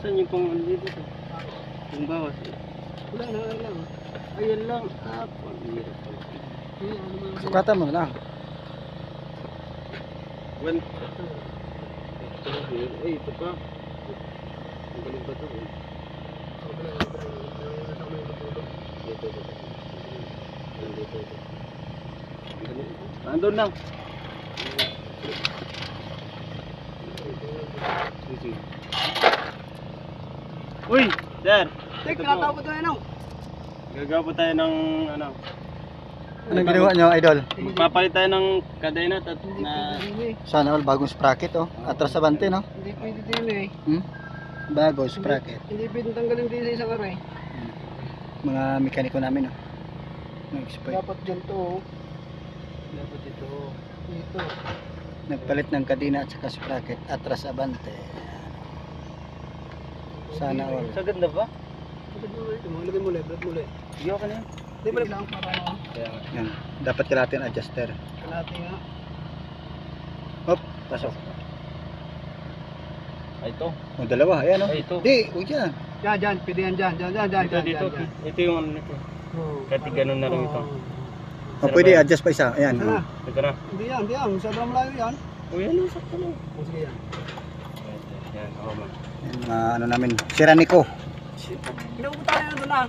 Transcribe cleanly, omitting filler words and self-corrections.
Saan yung pang ano dito? Yung bawas. Wala na, ayun lang. Ayan lang. Ah, pang-hirap pala. Sukatan mo lang. One. Ay, ito pa. Ang galing ba ito? Dito. Nandun na. Uy, sir. Tek, tinatawag ko tayo nung. Gagawa po tayo ng ano. Anong ginawa nyo, idol? Magpapalit tayo ng kadena at na Sana all bagong sprocket, oh. Atras sa bante, no? Hindi pwede din eh. Bago sprocket. Hindi pwede tanggalin din sa isang aray. Mga mekaniko namin, oh. Nag-spoil. Dapat dyan to. Oh. dapat ito. Dito. Nagpalit ng kadena at saka sprocket. Atras sa bante. Sana all. Sa ganda ba? Lagay mo ulit, ulit. Hindi ako na. Hindi mo lang para ano. Kaya nga. Yan. Dapat kailangan adjuster. Kalati nga. Hop, pasok. Ay, ito. O, dalawa. Ayan, oh. Ay, ito. Di, huwag yan. Dyan, pwede yan dyan. Dito. Ito yung ano nito. Kati ganun na rin ito. O, pwede adjust pa isa. Ayan. Sana. Oh. Ito na. Hindi yan. Sobrang malayo yan. Uy, ano? Sakto na. Sige yan. Yan, ako man. Yan, ano namin. Siranico. Pinupunta na doon na.